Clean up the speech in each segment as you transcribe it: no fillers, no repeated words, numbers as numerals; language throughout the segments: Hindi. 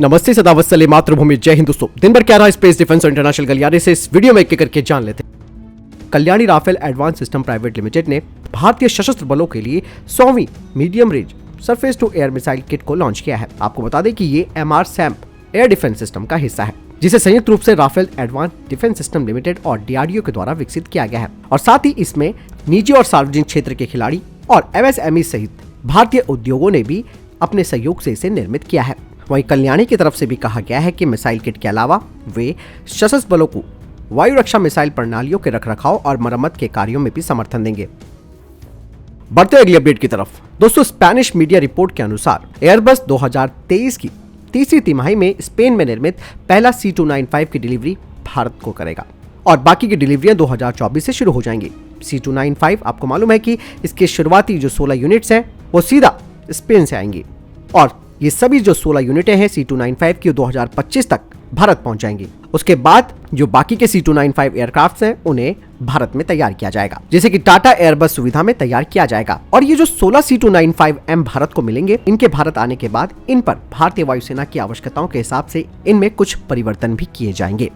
नमस्ते, सदावत सले मातृभूमि, जय हिंद दोस्तों। दिन भर क्या रहा स्पेस डिफेंस और इंटरनेशनल गलियारे से इस वीडियो में एक करके जान लेते हैं। Kalyani Rafael advanced system private limited ने भारतीय सशस्त्र बलों के लिए 100वीं medium range surface to air missile kit को लॉन्च किया है। आपको बता दें कि ये MRSAM एयर डिफेंस सिस्टम का हिस्सा है, जिसे संयुक्त रूप से Rafael advance defence system limited और DRDO के द्वारा विकसित किया गया है। और साथ ही इसमें निजी और सार्वजनिक क्षेत्र के खिलाड़ी और MSME सहित भारतीय उद्योगों ने भी अपने सहयोग से इसे निर्मित किया है। वहीं कल्याणी की तरफ से भी कहा गया है कि मिसाइल किट के अलावा वे सशस्त्र बलों को वायु रक्षा मिसाइल प्रणालियों के रखरखाव और मरम्मत के कार्यों में भी समर्थन देंगे। बढ़ते अगली अपडेट की तरफ। दोस्तों, स्पेनिश मीडिया रिपोर्ट के अनुसार एयरबस 2023 की तीसरी तिमाही में स्पेन में निर्मित पहला C295 की डिलीवरी भारत को करेगा और बाकी की डिलीवरियां 2024 से शुरू हो जाएंगी। C295 आपको मालूम है कि इसके शुरुआती जो 16 यूनिट्स हैं वो सीधा स्पेन से आएंगी और ये सभी जो 16 यूनिटें हैं C295 की 2025 तक भारत पहुंच जाएंगी। उसके बाद जो बाकी के C295 एयरक्राफ्ट हैं उन्हें भारत में तैयार किया जाएगा, जैसे कि टाटा एयरबस सुविधा में तैयार किया जाएगा। और ये जो 16 C295M भारत को मिलेंगे, इनके भारत आने के बाद इन पर भारतीय वायुसेना की आवश्यकताओं के हिसाब से इनमें कुछ परिवर्तन भी किए जाएंगे।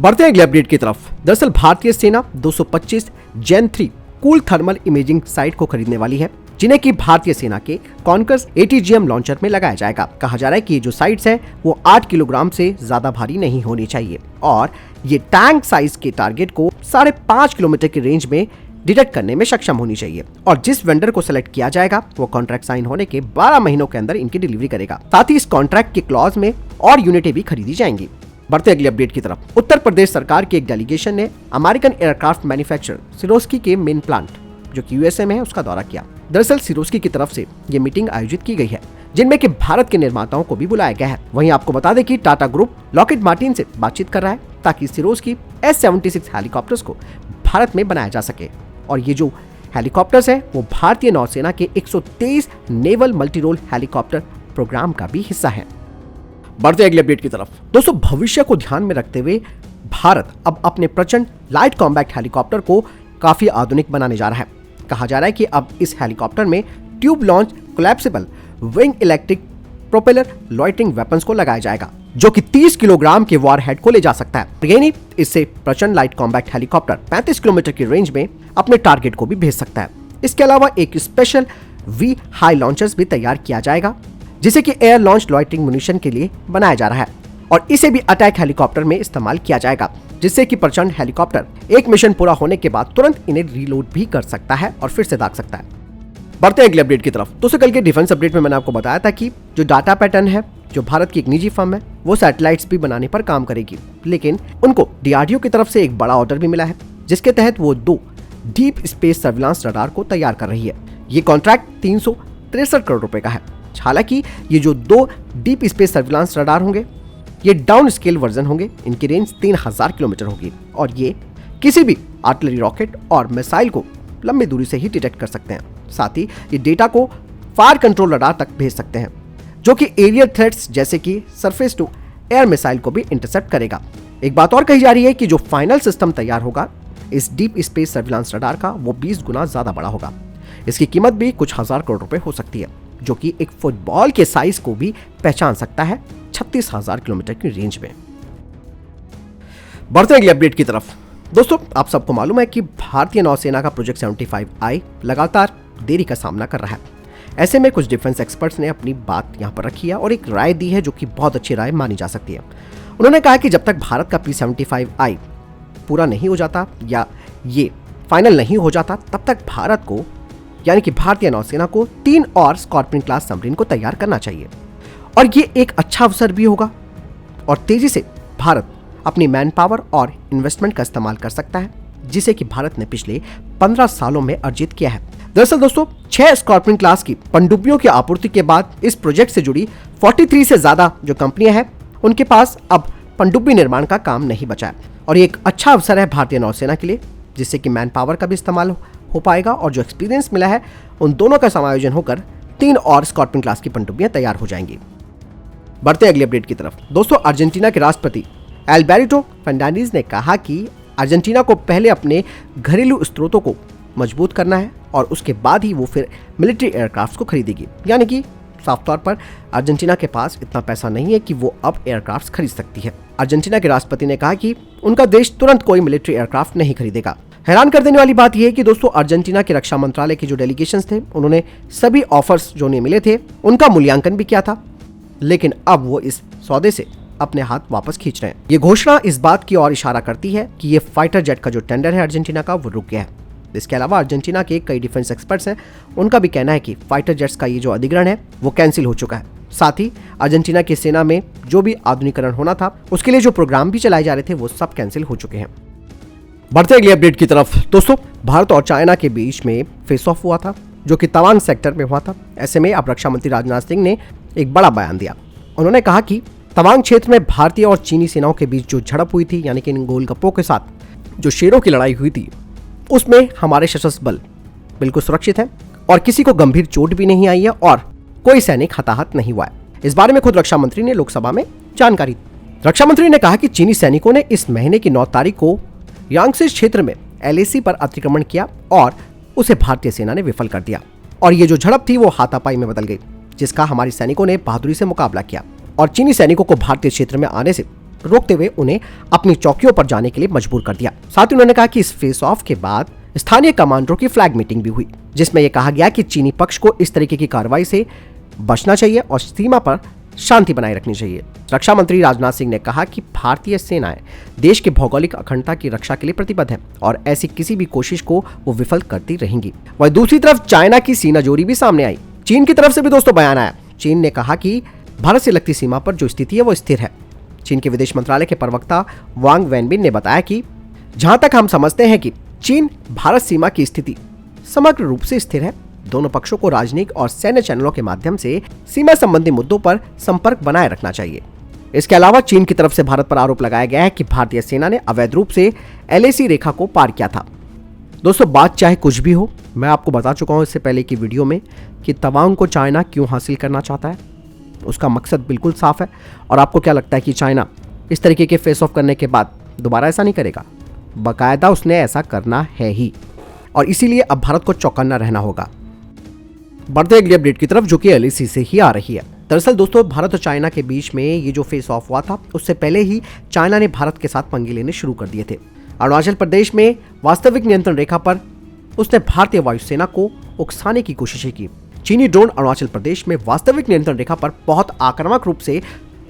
बढ़ते हैं अगले अपडेट की तरफ। दरअसल भारतीय सेना 225 जेन 3 कूल थर्मल इमेजिंग साइट को खरीदने वाली है, जिन्हें की भारतीय सेना के कॉन्कर्स ATGM लॉन्चर में लगाया जाएगा। कहा जा रहा है कि ये जो साइट्स हैं वो 8 किलोग्राम से ज्यादा भारी नहीं होनी चाहिए और ये टैंक साइज के टारगेट को 5.5 किलोमीटर की रेंज में डिटेक्ट करने में सक्षम होनी चाहिए। और जिस वेंडर को सिलेक्ट किया जाएगा वो कॉन्ट्रैक्ट साइन होने के 12 महीनों के अंदर इनकी डिलीवरी करेगा। साथ ही इस कॉन्ट्रैक्ट के क्लॉज में और यूनिटें भी खरीदी जाएंगी। बढ़ते अगले अपडेट की तरफ। उत्तर प्रदेश सरकार की एक डेलीगेशन ने अमेरिकन एयरक्राफ्ट मैन्युफैक्चरर सिरोस्की के मेन प्लांट जो कि USA में है उसका दौरा किया। दरअसल सिरोस्की की तरफ से ये मीटिंग आयोजित की गई है, जिनमें कि भारत के निर्माताओं को भी बुलाया गया है। वहीं आपको बता दें कि टाटा ग्रुप लॉकहीड मार्टिन से बातचीत कर रहा है ताकि सिरोस्की S-76 हेलीकॉप्टर्स को भारत में बनाया जा सके। और ये जो हेलीकॉप्टर्स है वो भारतीय नौसेना के 123 नेवल मल्टीरोल हेलीकॉप्टर प्रोग्राम का भी हिस्सा है। बढ़ते अगले अपडेट की तरफ। दोस्तों, भविष्य को ध्यान में रखते हुए भारत अब अपने प्रचंड लाइट कॉम्बैक्ट हेलीकॉप्टर को काफी आधुनिक बनाने जा रहा है। कहा जा रहा है कि अब इस हेलीकॉप्टर में tube launch collapsible wing electric propeller loitering weapons को लगाया जाएगा, जो कि 30 किलोग्राम के वॉरहेड को ले जा सकता है। ये नहीं, इससे प्रचंड लाइट कॉम्बैक्ट हेलीकॉप्टर 35 किलोमीटर की रेंज में अपने टारगेट को भी भेज सकता है। इसके अलावा एक स्पेशल V हाई लॉन्चर्स भी तैयार किया जाएगा, जिसे कि एयर लॉन्च लॉइटरिंग म्यूनिशन के लिए बनाया जा रहा है और इसे भी अटैक हेलीकॉप्टर में इस्तेमाल किया जाएगा, जिससे कि प्रचंड हेलीकॉप्टर एक मिशन पूरा होने के बाद तुरंत इन्हें रीलोड भी कर सकता है और फिर से दाग सकता है। बढ़ते हैं अगले अपडेट की तरफ। दोस्तों, कल के डिफेंस अपडेट में मैंने आपको बताया था कि जो डाटा पैटर्न है, जो भारत की एक निजी फर्म है, वो सैटेलाइट्स भी बनाने पर काम करेगी, लेकिन उनको DRDO की तरफ से एक बड़ा ऑर्डर भी मिला है, जिसके तहत वो 2 डीप स्पेस सर्विलांस रडार को तैयार कर रही है। ये कॉन्ट्रैक्ट 363 करोड़ रुपए का है। हालांकि ये जो 2 डीप स्पेस सर्विलांस रडार होंगे ये डाउन स्केल वर्जन होंगे, इनकी रेंज 3000 किलोमीटर होगी और ये किसी भी आर्टिलरी रॉकेट और मिसाइल को लंबी दूरी से ही डिटेक्ट कर सकते हैं। साथ ही ये डेटा को फायर कंट्रोल रडार तक भेज सकते हैं, जो कि एरियल थ्रेट्स जैसे कि सरफेस टू एयर मिसाइल को भी इंटरसेप्ट करेगा। एक बात और कही जा रही है कि जो फाइनल सिस्टम तैयार होगा इस डीप स्पेस सर्विलांस रडार का, वो 20 गुना ज्यादा बड़ा होगा। इसकी कीमत भी कुछ हजार करोड़ रुपए हो सकती है, जो कि एक फुटबॉल के साइज को भी पहचान सकता है 36,000 किलोमीटर की रेंज में। बढ़ते अगले अपडेट की तरफ। दोस्तों, आप सबको मालूम है कि भारतीय नौसेना का प्रोजेक्ट 75I लगातार देरी का सामना कर रहा है। ऐसे में कुछ डिफेंस एक्सपर्ट्स ने अपनी बात यहां पर रखी है और एक राय दी है, जो कि बहुत अच्छी राय मानी जा सकती है। उन्होंने कहा कि जब तक भारत का P-75I पूरा नहीं हो जाता या ये फाइनल नहीं हो जाता, तब तक भारत को यानी कि भारतीय नौसेना को 3 और स्कॉर्पियन क्लास सबमरीन को तैयार करना चाहिए और ये एक अच्छा अवसर भी होगा और तेजी से भारत अपनी मैन पावर और इन्वेस्टमेंट का इस्तेमाल कर सकता है, जिसे कि भारत ने पिछले 15 सालों में अर्जित किया है। दरअसल दोस्तों, 6 स्कॉर्पियन क्लास की पनडुब्बियों की आपूर्ति के बाद इस प्रोजेक्ट से जुड़ी 43 से ज्यादा जो कंपनियां हैं उनके पास अब पनडुब्बी निर्माण का काम नहीं बचा है और ये एक अच्छा अवसर है भारतीय नौसेना के लिए, जिससे कि मैन पावर का भी इस्तेमाल हो पाएगा और जो एक्सपीरियंस मिला है उन दोनों का समायोजन होकर 3 और स्कॉर्पियन क्लास की पनडुब्बियां तैयार हो जाएंगी। बढ़ते अगली अपडेट की तरफ। दोस्तों, अर्जेंटीना के राष्ट्रपति एल्बेर्टो फर्नांडीज ने कहा कि अर्जेंटीना को पहले अपने घरेलू स्रोतों को मजबूत करना है और उसके बाद ही वो फिर मिलिट्री एयरक्राफ्ट को खरीदेगी, यानी कि साफ तौर पर अर्जेंटीना के पास इतना पैसा नहीं है कि वो अब एयरक्राफ्ट खरीद सकती है। अर्जेंटीना के राष्ट्रपति ने कहा कि उनका देश तुरंत कोई मिलिट्री एयरक्राफ्ट नहीं खरीदेगा। हैरान कर देने वाली बात यह है कि दोस्तों अर्जेंटीना के रक्षा मंत्रालय के जो डेलीगेशंस थे उन्होंने सभी ऑफर्स जो उन्हें मिले थे उनका मूल्यांकन भी किया था, लेकिन अब वो इस सौदे से अपने हाथ वापस खींच रहे हैं। ये घोषणा इस बात की ओर इशारा करती है कि ये फाइटर जेट का जो टेंडर है अर्जेंटीना का वो रुक गया है। इसके अलावा अर्जेंटीना के कई डिफेंस एक्सपर्ट्स हैं, उनका भी कहना है कि फाइटर जेट्स का ये जो अधिग्रहण है वो कैंसिल हो चुका है। साथ ही अर्जेंटीना की सेना में जो भी आधुनिकीकरण होना था उसके लिए जो प्रोग्राम भी चलाए जा रहे थे वो सब कैंसिल हो चुके हैं। बढ़ते अगली अपडेट की तरफ दोस्तों, भारत और चाइना के बीच में फेस ऑफ हुआ था जो कि तवांग सेक्टर में हुआ था। ऐसे में अब रक्षा मंत्री राजनाथ सिंह ने एक बड़ा बयान दिया। उन्होंने कहा कि तवांग क्षेत्र में भारतीय और चीनी सेनाओं के बीच जो झड़प हुई थी, यानी कि इन गोलगप्पों के साथ जो शेरों की लड़ाई हुई थी, उसमें हमारे सशस्त्र बल बिल्कुल सुरक्षित है और किसी को गंभीर चोट भी नहीं आई है और कोई सैनिक हताहत नहीं हुआ है। इस बारे में खुद रक्षा मंत्री ने लोकसभा में जानकारी दी। रक्षा मंत्री ने कहा कि चीनी सैनिकों ने इस महीने की 9 तारीख को यांगसी क्षेत्र में LAC पर अतिक्रमण किया और उसे भारतीय सेना ने विफल कर दिया और ये जो झड़प थी वो हाथापाई में बदल गई, जिसका हमारे सैनिकों ने बहादुरी से मुकाबला किया और चीनी सैनिकों को भारतीय क्षेत्र में आने से रोकते हुए उन्हें अपनी चौकियों पर जाने के लिए मजबूर कर दिया। साथ ही उन्होंने कहा कि इस फेस ऑफ के बाद स्थानीय कमांडरों की फ्लैग मीटिंग भी हुई, जिसमें यह कहा गया कि चीनी पक्ष को इस तरीके की कार्रवाई से बचना चाहिए और सीमा पर शांति बनाए रखनी चाहिए। रक्षा मंत्री राजनाथ सिंह ने कहा कि भारतीय सेनाएं देश की भौगोलिक अखंडता की रक्षा के लिए प्रतिबद्ध है और ऐसी किसी भी कोशिश को वो विफल करती रहेंगी। वहीं दूसरी तरफ चाइना की सीनाजोरी भी सामने आई। चीन की तरफ से भी दोस्तों बयान आया। चीन ने कहा कि भारत से लगती सीमा पर जो स्थिति है वो स्थिर है। चीन के विदेश मंत्रालय के प्रवक्ता वांग वेनबिन ने बताया कि जहां तक हम समझते हैं कि चीन भारत सीमा की स्थिति समग्र रूप से स्थिर है। दोनों पक्षों को राजनीतिक और सैन्य चैनलों के माध्यम से सीमा संबंधी मुद्दों पर संपर्क बनाए रखना चाहिए। इसके अलावा चीन की तरफ से भारत पर आरोप लगाया गया है कि भारतीय सेना ने अवैध रूप से LAC रेखा को पार किया था। दोस्तों बात चाहे कुछ भी हो, मैं आपको बता चुका हूं इससे पहले की वीडियो में कि तवांग को चाइना क्यों हासिल करना चाहता है। उसका मकसद बिल्कुल साफ है और आपको क्या लगता है कि चाइना इस तरीके के फेस ऑफ करने के बाद दोबारा ऐसा नहीं करेगा? बाकायदा उसने ऐसा करना है ही और इसीलिए अब भारत को चौकन्ना रहना होगा। बढ़ते अगली अपडेट की तरफ जो कि LAC से ही आ रही है। दरअसल दोस्तों भारत और चाइना के बीच में ये जो फेस ऑफ हुआ था उससे पहले ही चाइना ने भारत के साथ पंगे लेने शुरू कर दिए थे। अरुणाचल प्रदेश में वास्तविक नियंत्रण रेखा पर उसने भारतीय वायुसेना को उकसाने की कोशिशें की। चीनी ड्रोन अरुणाचल प्रदेश में वास्तविक नियंत्रण रेखा पर बहुत आक्रामक रूप से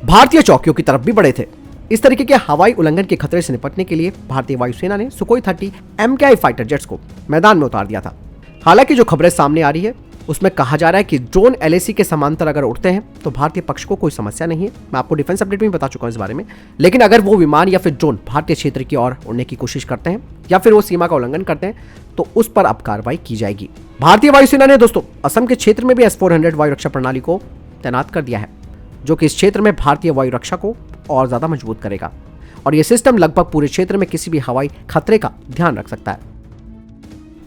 भारतीय चौकियों की तरफ भी बढ़े थे। इस तरीके के हवाई उल्लंघन के खतरे से निपटने के लिए भारतीय वायुसेना ने सुखोई 30 MKI फाइटर जेट्स को मैदान में उतार दिया था। हालांकि जो खबरें सामने आ रही है उसमें कहा जा रहा है कि ड्रोन LAC के समांतर अगर उड़ते हैं तो भारतीय पक्ष को कोई समस्या नहीं है। मैं आपको डिफेंस अपडेट में बता चुका हूं इस बारे में। लेकिन अगर वो विमान या फिर ड्रोन भारतीय क्षेत्र की ओर उड़ने की कोशिश करते हैं या फिर वो सीमा का उल्लंघन करते हैं तो उस पर अब कार्रवाई की जाएगी। भारतीय वायुसेना ने दोस्तों असम के क्षेत्र में भी S-400 वायु रक्षा प्रणाली को तैनात कर दिया है, जो कि इस क्षेत्र में भारतीय वायु रक्षा को और ज्यादा मजबूत करेगा और यह सिस्टम लगभग पूरे क्षेत्र में किसी भी हवाई खतरे का ध्यान रख सकता है।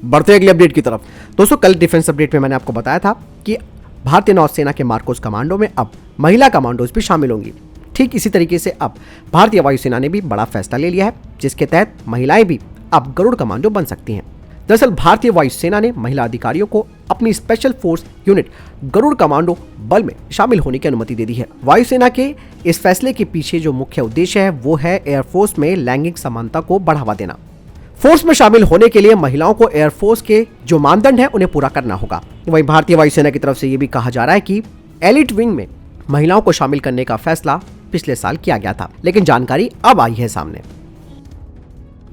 बढ़ते अगले अपडेट की तरफ दोस्तों, कल डिफेंस अपडेट में मैंने आपको बताया था कि भारतीय नौसेना के मार्कोस कमांडो में अब महिला कमांडोज भी शामिल होंगी। ठीक इसी तरीके से अब भारतीय वायुसेना ने भी बड़ा फैसला ले लिया है, जिसके तहत महिलाएं भी अब गरुड़ कमांडो बन सकती हैं। दरअसल भारतीय वायुसेना ने महिला अधिकारियों को अपनी special force unit Garud commando बल में शामिल होने की अनुमति दे दी है। वायुसेना के इस फैसले के पीछे जो मुख्य उद्देश्य है वो है एयरफोर्स में लैंगिक समानता को बढ़ावा देना। फोर्स में शामिल होने के लिए महिलाओं को एयरफोर्स के जो मानदंड है उन्हें पूरा करना होगा। वहीं भारतीय वायुसेना की तरफ से यह भी कहा जा रहा है कि एलिट विंग में महिलाओं को शामिल करने का फैसला पिछले साल किया गया था, लेकिन जानकारी अब आई है सामने।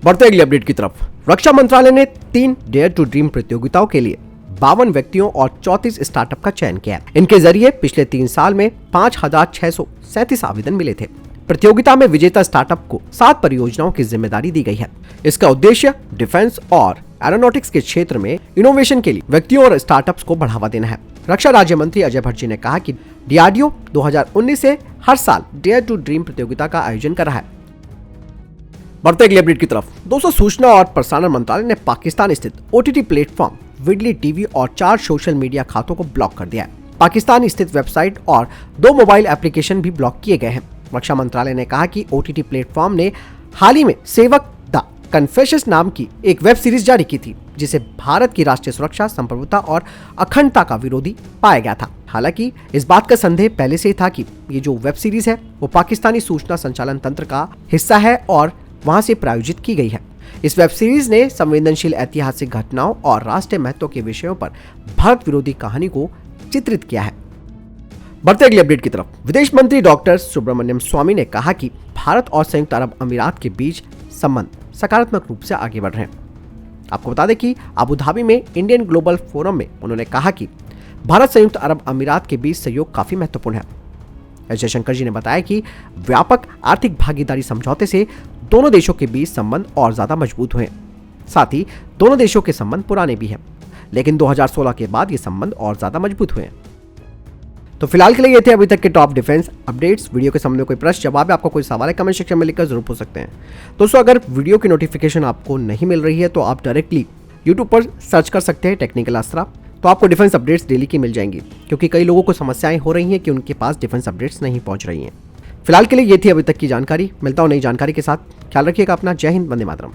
बढ़ते अगली अपडेट की तरफ, रक्षा मंत्रालय ने 3 डेयर टू ड्रीम प्रतियोगिताओं के लिए 52 व्यक्तियों और 34 स्टार्टअप का चयन किया। इनके जरिए पिछले 3 साल में 5,637 आवेदन मिले थे। प्रतियोगिता में विजेता स्टार्टअप को 7 परियोजनाओं की जिम्मेदारी दी गई है। इसका उद्देश्य डिफेंस और एरोनॉटिक्स के क्षेत्र में इनोवेशन के लिए व्यक्तियों और स्टार्टअप्स को बढ़ावा देना है। रक्षा राज्य मंत्री अजय भट्ट ने कहा कि DRDO 2019 से हर साल डेयर टू ड्रीम प्रतियोगिता का आयोजन कर रहा है। बढ़ते अगली अपडेट की तरफ दोस्तों, सूचना और प्रसारण मंत्रालय ने पाकिस्तान स्थित OTT प्लेटफॉर्म विडली टीवी और 4 सोशल मीडिया खातों को ब्लॉक कर दिया है। पाकिस्तान स्थित वेबसाइट और 2 मोबाइल एप्लीकेशन भी ब्लॉक किए गए हैं। रक्षा मंत्रालय ने कहा कि OTT प्लेटफॉर्म ने हाल ही में सेवक द कन्फेशंस नाम की एक वेब सीरीज जारी की थी, जिसे भारत की राष्ट्रीय सुरक्षा, संप्रभुता और अखंडता का विरोधी पाया गया था। हालांकि इस बात का संदेह पहले से ही था कि ये जो वेब सीरीज है वो पाकिस्तानी सूचना संचालन तंत्र का हिस्सा है और वहां से प्रायोजित की गई है। इस वेब सीरीज ने संवेदनशील ऐतिहासिक घटनाओं और राष्ट्रीय महत्व के विषयों पर भारत विरोधी कहानी को चित्रित किया है। बढ़ते अगली अपडेट की तरफ। विदेश मंत्री डॉक्टर सुब्रमण्यम स्वामी ने कहा कि भारत और संयुक्त अरब अमीरात के बीच संबंध सकारात्मक रूप से आगे बढ़ रहे हैं। आपको बता दें कि अबू धाबी में इंडियन ग्लोबल फोरम में उन्होंने कहा कि भारत संयुक्त अरब अमीरात के बीच सहयोग काफी महत्वपूर्ण है। एस जयशंकर जी ने बताया कि व्यापक आर्थिक भागीदारी समझौते से दोनों देशों के बीच संबंध और ज्यादा मजबूत हुए। साथ ही दोनों देशों के संबंध पुराने भी हैं, लेकिन 2016 के बाद ये संबंध और ज्यादा मजबूत हुए। तो फिलहाल के लिए ये थे अभी तक के टॉप डिफेंस अपडेट्स। वीडियो के सामने कोई प्रश्न जवाब है, आपका कोई सवाल है, कमेंट सेक्शन में लिखकर जरूर पूछ सकते हैं। दोस्तों, अगर वीडियो की नोटिफिकेशन आपको नहीं मिल रही है तो आप डायरेक्टली यूट्यूब पर सर्च कर सकते हैं टेक्निकल अस्त्रा, तो आपको डिफेंस अपडेट्स डेली की मिल जाएंगी, क्योंकि कई लोगों को समस्याएं हो रही हैं कि उनके पास डिफेंस अपडेट्स नहीं पहुंच रही हैं। फिलहाल के लिए ये थी अभी तक की जानकारी। मिलता हूं नई जानकारी के साथ। ख्याल रखिएगा अपना। जय हिंद, वंदे मातरम।